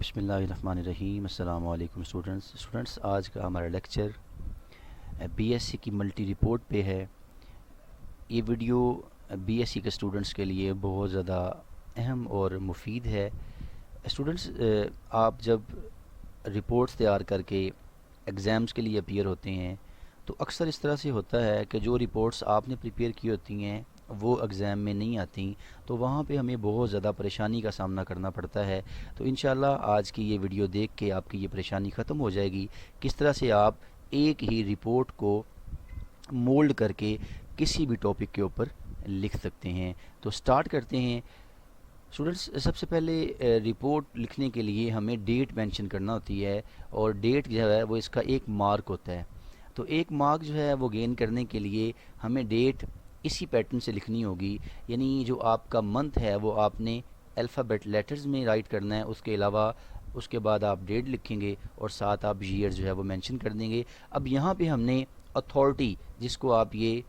بسم اللہ الرحمن الرحیم۔ السلام علیکم اسٹوڈنٹس، آج کا ہمارا لیکچر بی ایس سی کی ملٹی رپورٹ پہ ہے۔ یہ ویڈیو بی ایس سی کے اسٹوڈنٹس کے لیے بہت زیادہ اہم اور مفید ہے۔ اسٹوڈنٹس، آپ جب رپورٹس تیار کر کے ایگزامس کے لیے اپیئر ہوتے ہیں تو اکثر اس طرح سے ہوتا ہے کہ جو رپورٹس آپ نے پریپیئر کی ہوتی ہیں وہ ایگزام میں نہیں آتی، تو وہاں پہ ہمیں بہت زیادہ پریشانی کا سامنا کرنا پڑتا ہے۔ تو انشاءاللہ آج کی یہ ویڈیو دیکھ کے آپ کی یہ پریشانی ختم ہو جائے گی، کس طرح سے آپ ایک ہی رپورٹ کو مولڈ کر کے کسی بھی ٹاپک کے اوپر لکھ سکتے ہیں۔ تو سٹارٹ کرتے ہیں۔ اسٹوڈنٹس، سب سے پہلے رپورٹ لکھنے کے لیے ہمیں ڈیٹ مینشن کرنا ہوتی ہے، اور ڈیٹ جو ہے وہ اس کا ایک مارک ہوتا ہے۔ تو ایک مارک جو ہے وہ گین کرنے کے لیے ہمیں ڈیٹ اسی پیٹرن سے لکھنی ہوگی، یعنی جو آپ کا منتھ ہے وہ آپ نے الفابیٹ لیٹرز میں رائٹ کرنا ہے، اس کے علاوہ اس کے بعد آپ ڈیٹ لکھیں گے اور ساتھ آپ ایئر جو ہے وہ مینشن کر دیں گے۔ اب یہاں پہ ہم نے اتھارٹی جس کو آپ یہ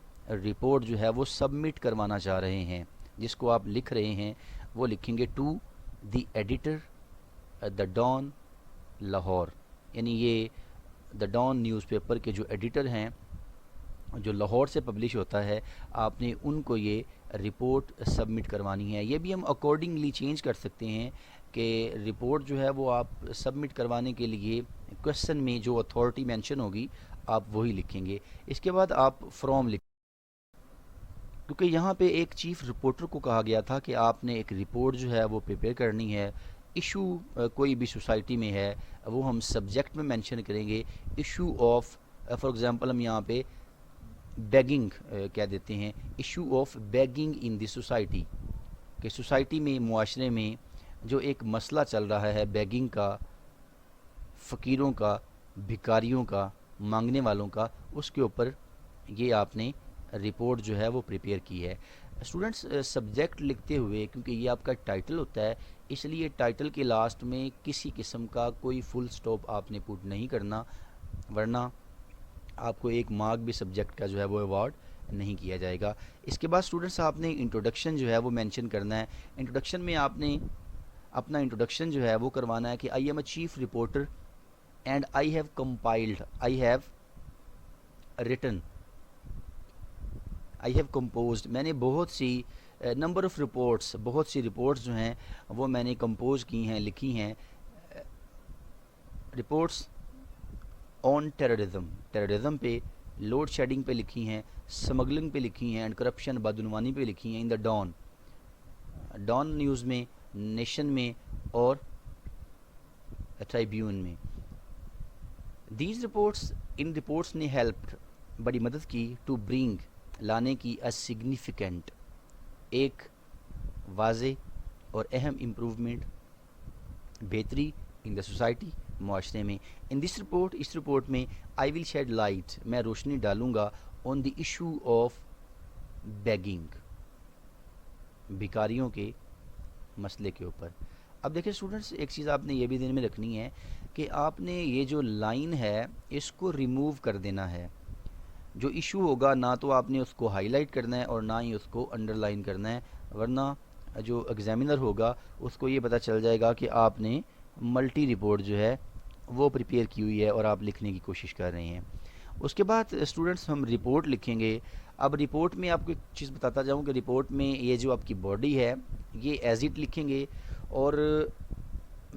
رپورٹ جو ہے وہ سبمٹ کروانا چاہ رہے ہیں، جس کو آپ لکھ رہے ہیں، وہ لکھیں گے to the editor the Dawn Lahore, یعنی یہ دا ڈان نیوز پیپر کے جو ایڈیٹر ہیں جو لاہور سے پبلش ہوتا ہے، آپ نے ان کو یہ رپورٹ سبمٹ کروانی ہے۔ یہ بھی ہم اکارڈنگلی چینج کر سکتے ہیں کہ رپورٹ جو ہے وہ آپ سبمٹ کروانے کے لیے کویسچن میں جو اتھارٹی مینشن ہوگی آپ وہی لکھیں گے۔ اس کے بعد آپ فرام لکھیں، کیونکہ یہاں پہ ایک چیف رپورٹر کو کہا گیا تھا کہ آپ نے ایک رپورٹ جو ہے وہ پریپیئر کرنی ہے۔ ایشو کوئی بھی سوسائٹی میں ہے وہ ہم سبجیکٹ میں مینشن کریں گے، ایشو آف، فار ایگزامپل ہم یہاں پہ بیگنگ کہہ دیتے ہیں، issue of begging in the society, کہ سوسائٹی میں، معاشرے میں جو ایک مسئلہ چل رہا ہے بیگنگ کا، فقیروں کا، بھکاریوں کا، مانگنے والوں کا، اس کے اوپر یہ آپ نے رپورٹ جو ہے وہ پریپیئر کی ہے۔ اسٹوڈنٹس، سبجیکٹ لکھتے ہوئے کیونکہ یہ آپ کا ٹائٹل ہوتا ہے، اس لیے ٹائٹل کے لاسٹ میں کسی قسم کا کوئی فل سٹاپ آپ نے پٹ نہیں کرنا، ورنہ آپ کو ایک مارک بھی سبجیکٹ کا جو ہے وہ ایوارڈ نہیں کیا جائے گا۔ اس کے بعد اسٹوڈنٹس آپ نے انٹروڈکشن جو ہے وہ مینشن کرنا ہے۔ انٹروڈکشن میں آپ نے اپنا انٹروڈکشن جو ہے وہ کروانا ہے کہ I am a chief reporter and I have compiled, I have written, I have composed, میں نے بہت سی نمبر آف رپورٹس، بہت سی رپورٹس جو ہیں وہ میں نے کمپوز کی ہیں، لکھی ہیں۔ رپورٹس آن ٹیررزم پہ، لوڈ شیڈنگ پہ لکھی ہیں، سمگلنگ پہ لکھی ہیں، اینڈ کرپشن، بدعنوانی پہ لکھی ہیں، ان دا ڈان نیوز میں، نیشن میں اور ٹرائبیون میں۔ دیز رپورٹس، ان رپورٹس نے ہیلپڈ، بڑی مدد کی، ٹو برنگ، لانے کی، اے سگنیفیکنٹ، ایک واضح اور اہم امپروومنٹ، بہتری، ان دا سوسائٹی، معاشرے میں۔ ان دس رپورٹ، اس رپورٹ میں، آئی ول شیڈ لائٹ، میں روشنی ڈالوں گا، آن دی ایشو آف بیگنگ، بھکاریوں کے مسئلے کے اوپر۔ اب دیکھیں اسٹوڈنٹس، ایک چیز آپ نے یہ بھی ذہن میں رکھنی ہے کہ آپ نے یہ جو لائن ہے اس کو ریموو کر دینا ہے۔ جو ایشو ہوگا نہ تو آپ نے اس کو ہائی لائٹ کرنا ہے اور نہ ہی اس کو انڈر لائن کرنا ہے، ورنہ جو ایگزامینر ہوگا اس کو یہ پتہ چل جائے گا کہ آپ نے ملٹی رپورٹ جو ہے وہ پریپیئر کی ہوئی ہے اور آپ لکھنے کی کوشش کر رہے ہیں۔ اس کے بعد اسٹوڈنٹس ہم رپورٹ لکھیں گے۔ اب رپورٹ میں آپ کو ایک چیز بتاتا جاؤں کہ رپورٹ میں یہ جو آپ کی باڈی ہے یہ ایز اٹ لکھیں گے، اور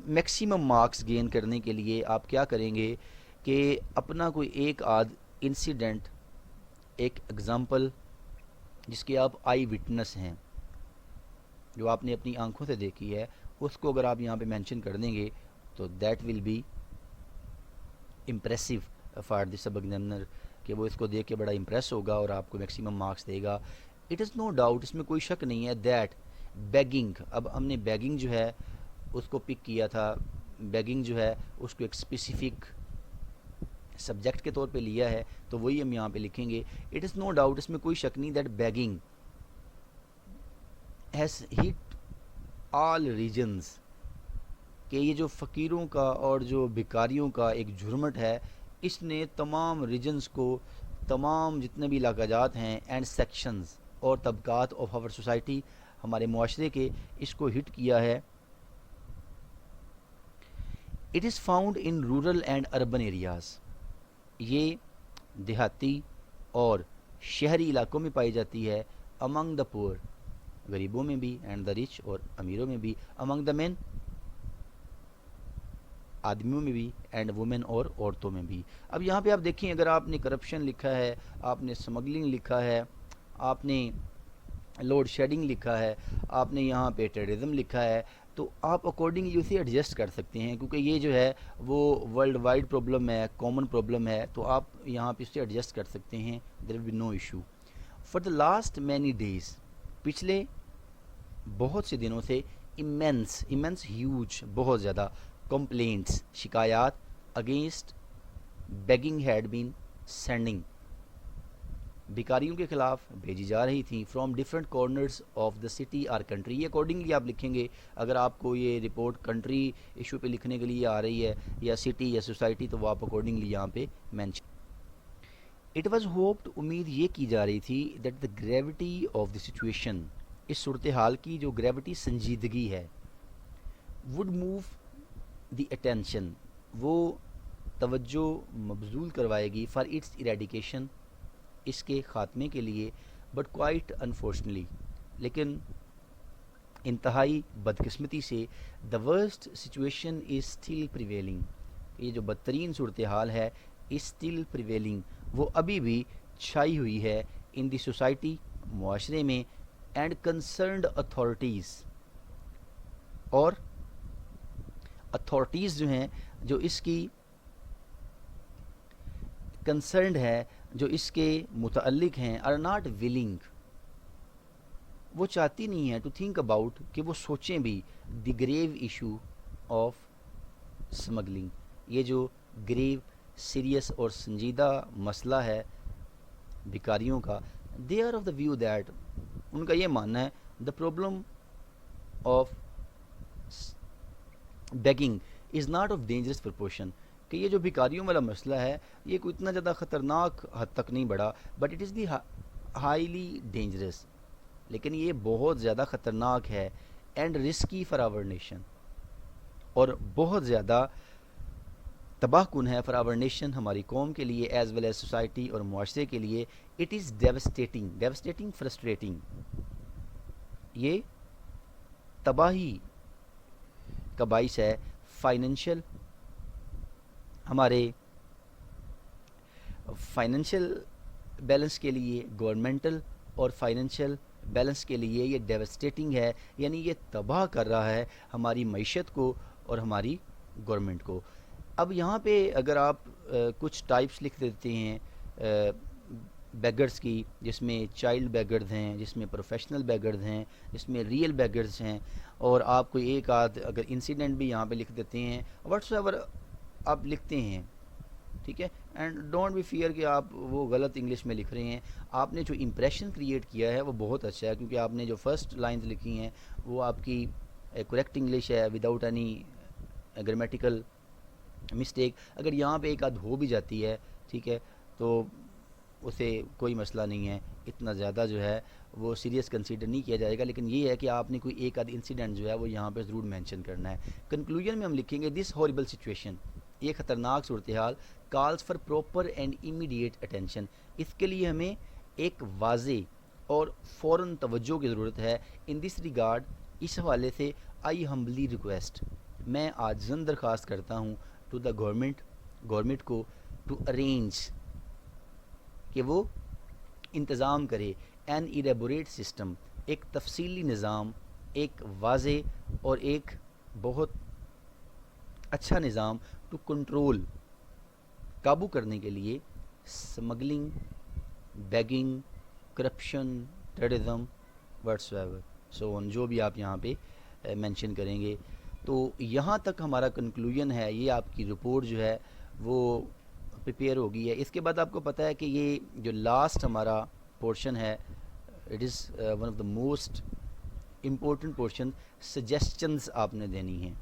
میکسیمم مارکس گین کرنے کے لیے آپ کیا کریں گے کہ اپنا کوئی ایک آدھ انسیڈنٹ، ایک ایگزامپل جس کے آپ آئی وٹنس ہیں، جو آپ نے اپنی آنکھوں سے دیکھی ہے، اس کو اگر آپ یہاں پہ مینشن کر دیں گے تو that will be impressive for the sub examiner, کہ وہ اس کو دیکھ کے بڑا امپریس ہوگا اور آپ کو میکسیمم مارکس دے گا۔ اٹ از نو ڈاؤٹ، اس میں کوئی شک نہیں ہے، دیٹ بیگنگ، اب ہم نے بیگنگ جو ہے اس کو پک کیا تھا، بیگنگ جو ہے اس کو ایک اسپیسیفک سبجیکٹ کے طور پہ لیا ہے، تو وہی ہم یہاں پہ لکھیں گے۔ اٹ از نو ڈاؤٹ، اس میں کوئی شک نہیں، that begging has hit all regions, کہ یہ جو فقیروں کا اور جو بھکاریوں کا ایک جھرمٹ ہے، اس نے تمام ریجنز کو، تمام جتنے بھی علاقہ جات ہیں، اینڈ سیکشنز اور طبقات آف آور سوسائٹی، ہمارے معاشرے کے، اس کو ہٹ کیا ہے۔ It is found in rural and urban areas, یہ دیہاتی اور شہری علاقوں میں پائی جاتی ہے. امنگ دا پور، غریبوں میں بھی، اینڈ دا رچ اور امیروں میں بھی. امنگ دا مین، آدمیوں میں بھی، اینڈ وومن اور عورتوں میں بھی. اب یہاں پہ آپ دیکھیں، اگر آپ نے کرپشن لکھا ہے، آپ نے اسمگلنگ لکھا ہے، آپ نے لوڈ شیڈنگ لکھا ہے، آپ نے یہاں پہ ٹیررزم لکھا ہے، تو آپ اکارڈنگلی اسے ایڈجسٹ کر سکتے ہیں، کیونکہ یہ جو ہے وہ ورلڈ وائڈ پرابلم ہے، کامن پرابلم ہے، تو آپ یہاں پہ اسے ایڈجسٹ کر سکتے ہیں. There will be no issue. For the last many days, پچھلے بہت سے دنوں سے امینس ہیوج، بہت زیادہ کمپلینٹس، شکایات against begging had been sending, بھکاریوں کے خلاف بھیجی جا رہی تھیں from different corners of the city or country. یہ اکارڈنگلی آپ لکھیں گے. اگر آپ کو یہ رپورٹ کنٹری ایشو پہ لکھنے کے لیے آ رہی ہے یا سٹی یا سوسائٹی، تو وہ آپ اکارڈنگلی یہاں پہ مینشن. اٹ واز ہوپڈ، امید یہ کی جا رہی تھی، that the gravity of the situation, اس صورتحال کی جو گریوٹی، سنجیدگی ہے، وڈ موو دی اٹینشن، وہ توجہ مبذول کروائے گی، فار اٹس ایریڈیکیشن، اس کے خاتمے کے لیے. بٹ کوائٹ انفارچونیٹلی، لیکن انتہائی بدقسمتی سے، the worst situation is still prevailing, یہ جو بدترین صورتحال ہے، اسٹل پریویلنگ، وہ ابھی بھی چھائی ہوئی ہے، ان دی سوسائٹی، معاشرے میں، اینڈ کنسرنڈ اتھارٹیز، اور اتھارٹیز جو ہیں، جو اس کی کنسرنڈ ہے، جو اس کے متعلق ہیں، آر ناٹ ولنگ، وہ چاہتی نہیں ہے، ٹو تھنک اباؤٹ، کہ وہ سوچیں بھی، دی گریو ایشو آف اسمگلنگ، یہ جو گریو، سیریس اور سنجیدہ مسئلہ ہے بھکاریوں کا. They are of the view that, ان کا یہ ماننا ہے، the problem of begging is not of dangerous proportion, کہ یہ جو بھکاریوں والا مسئلہ ہے، یہ کوئی اتنا زیادہ خطرناک حد تک نہیں بڑھا، but it is the highly dangerous, لیکن یہ بہت زیادہ خطرناک ہے، and risky for our nation, اور بہت زیادہ تباہ کن ہے فار آور نیشن، ہماری قوم کے لیے، ایز ویل ایز سوسائٹی اور معاشرے کے لیے. اٹ از ڈیوسٹیٹنگ فرسٹریٹنگ، یہ تباہی کا باعث ہے. فائنینشیل، ہمارے فائنینشیل بیلنس کے لیے، گورنمنٹل اور فائنینشیل بیلنس کے لیے یہ ڈیوسٹیٹنگ ہے، یعنی یہ تباہ کر رہا ہے ہماری معیشت کو اور ہماری گورنمنٹ کو. اب یہاں پہ اگر آپ کچھ ٹائپس لکھ دیتے ہیں بیگرز کی، جس میں چائلڈ بیگرز ہیں، جس میں پروفیشنل بیگرز ہیں، جس میں ریئل بیگرز ہیں، اور آپ کوئی ایک آدھ اگر انسیڈنٹ بھی یہاں پہ لکھ دیتے ہیں، واٹس ایور آپ لکھتے ہیں، ٹھیک ہے، اینڈ ڈونٹ بی فیئر کہ آپ وہ غلط انگلش میں لکھ رہے ہیں. آپ نے جو امپریشن کریٹ کیا ہے وہ بہت اچھا ہے، کیونکہ آپ نے جو فرسٹ لائنز لکھی ہیں وہ آپ کی کریکٹ انگلش ہے، وداؤٹ اینی گرامیٹیکل مسٹیک. اگر یہاں پہ ایک آدھ ہو بھی جاتی ہے، ٹھیک ہے، تو اسے کوئی مسئلہ نہیں ہے، اتنا زیادہ جو ہے وہ سیریس کنسیڈر نہیں کیا جائے گا. لیکن یہ ہے کہ آپ نے کوئی ایک آدھ انسیڈنٹ جو ہے وہ یہاں پہ ضرور مینشن کرنا ہے. کنکلوژن میں ہم لکھیں گے، دس ہارریبل سچویشن، یہ خطرناک صورتحال، calls for proper and immediate attention, اس کے لیے ہمیں ایک واضح اور فوراً توجہ کی ضرورت ہے. ان دس ریگارڈ، اس حوالے سے، آئی ہمبلی ریکویسٹ، میں عاجزاً درخواست کرتا ہوں، ٹو دا گورنمنٹ کو، ٹو ارینج، کہ وہ انتظام کرے، این ایلیبوریٹ سسٹم، ایک تفصیلی نظام، ایک واضح اور ایک بہت اچھا نظام، ٹو کنٹرول، قابو کرنے کے لیے، smuggling, begging, corruption, terrorism, whatsoever so on, جو بھی آپ یہاں پہ مینشن کریں گے. تو یہاں تک ہمارا کنکلوژن ہے. یہ آپ کی رپورٹ جو ہے وہ پریپیئر ہو گئی ہے. اس کے بعد آپ کو پتہ ہے کہ یہ جو لاسٹ ہمارا پورشن ہے، it is one of the most important portion, suggestions آپ نے دینی ہیں.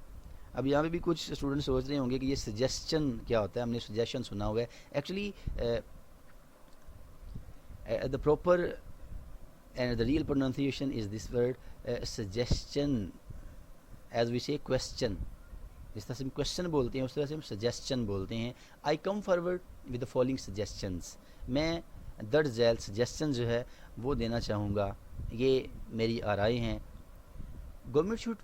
اب یہاں پہ بھی کچھ اسٹوڈنٹ سوچ رہے ہوں گے کہ یہ سجیسچن کیا ہوتا ہے، ہم نے سجیشن سنا ہوا ہے. Actually the proper and the real pronunciation is this word suggestion, as we say question. جس طرح سے ہم کوشچن بولتے ہیں اس طرح سے ہم سجیسچن بولتے ہیں. I come forward with the following suggestions. میں درج ذیل سجیسچن جو ہے وہ دینا چاہوں گا. یہ میری آرائیں ہیں. Government should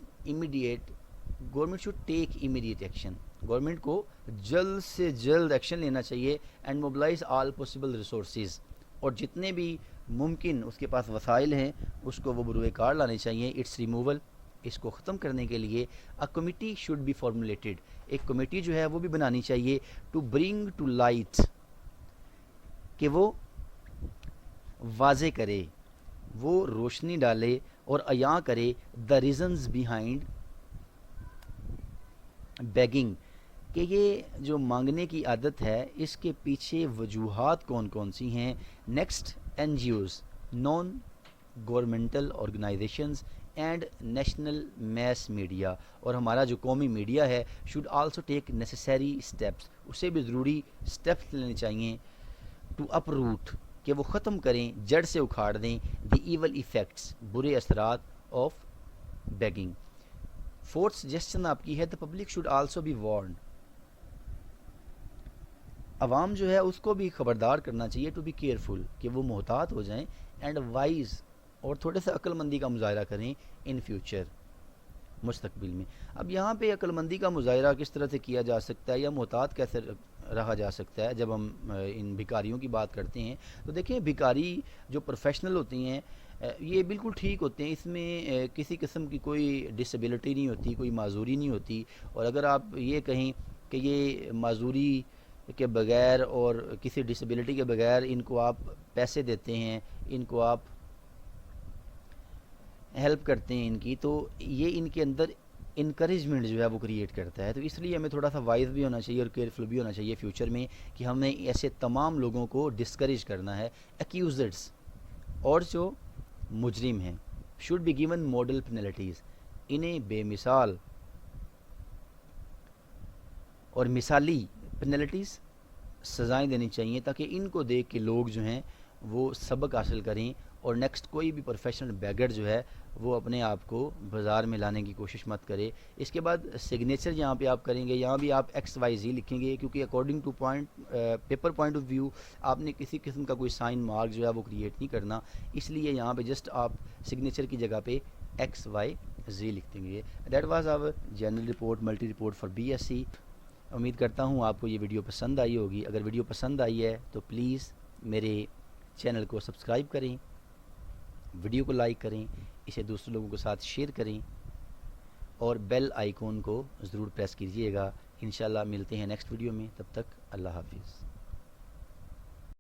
take immediate action. Government کو جلد سے جلد ایکشن لینا چاہیے. And mobilise all possible resources. اور جتنے بھی ممکن اس کے پاس وسائل ہیں اس کو وہ بروئے کار لانے چاہیے. It's removal. اس کو ختم کرنے کے لیے a committee should be formulated. ایک کمیٹی جو ہے وہ بھی بنانی چاہیے. To bring to light. کہ وہ واضح کرے, وہ روشنی ڈالے اور عیاں کرے دا ریزنز بیہائنڈ بیگنگ. کہ یہ جو مانگنے کی عادت ہے اس کے پیچھے وجوہات کون کون سی ہیں. Next, N G Os, non governmental organisations and national mass media. اور ہمارا جو قومی میڈیا ہے should also take necessary steps. اسے بھی ضروری اسٹیپس لینے چاہیے. To uproot. کہ وہ ختم کریں, جڑ سے اکھاڑ دیں دی ایول ایفیکٹس, برے اثرات آف بیگنگ. فورتھ سجیسشن آپ کی ہے the public should also be warned. عوام جو ہے اس کو بھی خبردار کرنا چاہیے. To be careful. کہ وہ محتاط ہو جائیں. And wise. اور تھوڑے سے عقل مندی کا مظاہرہ کریں ان فیوچر, مستقبل میں. اب یہاں پہ عقل مندی کا مظاہرہ کس طرح سے کیا جا سکتا ہے یا محتاط کیسے رہا جا سکتا ہے جب ہم ان بھکاریوں کی بات کرتے ہیں. تو دیکھیں بھکاری جو پروفیشنل ہوتی ہیں یہ بالکل ٹھیک ہوتے ہیں. اس میں کسی قسم کی کوئی ڈسیبلٹی نہیں ہوتی, کوئی معذوری نہیں ہوتی. اور اگر آپ یہ کہیں کہ یہ معذوری کے بغیر اور کسی ڈسیبلٹی کے بغیر ان کو آپ پیسے دیتے ہیں, ان کو آپ ہیلپ کرتے ہیں ان کی, تو یہ ان کے اندر انکریجمنٹ جو ہے وہ کریٹ کرتا ہے. تو اس لیے ہمیں تھوڑا سا وائز بھی ہونا چاہیے اور کیئرفل بھی ہونا چاہیے فیوچر میں کہ ہمیں ایسے تمام لوگوں کو ڈسکریج کرنا ہے. ایکیوزڈس اور جو مجرم ہیں should be given model penalties. انہیں بے مثال اور مثالی پینلٹیز سزائیں دینی چاہیے تاکہ ان کو دیکھ کے لوگ جو ہیں وہ سبق حاصل کریں. اور نیکسٹ کوئی بھی پروفیشنل بیگر جو ہے وہ اپنے آپ کو بازار میں لانے کی کوشش مت کرے. اس کے بعد سگنیچر یہاں پہ آپ کریں گے, یہاں بھی آپ ایکس وائی زی لکھیں گے کیونکہ according to paper point of view آپ نے کسی قسم کا کوئی سائن مارک جو ہے وہ کریٹ نہیں کرنا. اس لیے یہاں پہ جسٹ آپ سگنیچر کی جگہ پہ ایکس وائی زی لکھ دیں گے. That was our general report multi report for B S C. امید کرتا ہوں آپ کو یہ ویڈیو پسند آئی ہوگی. اگر ویڈیو پسند آئی ہے تو پلیز میرے چینل کو سبسکرائب کریں, ویڈیو کو لائک کریں, اسے دوسرے لوگوں کے ساتھ شیئر کریں اور بیل آئیکن کو ضرور پریس کیجیے گا. انشاءاللہ ملتے ہیں نیکسٹ ویڈیو میں. تب تک اللہ حافظ.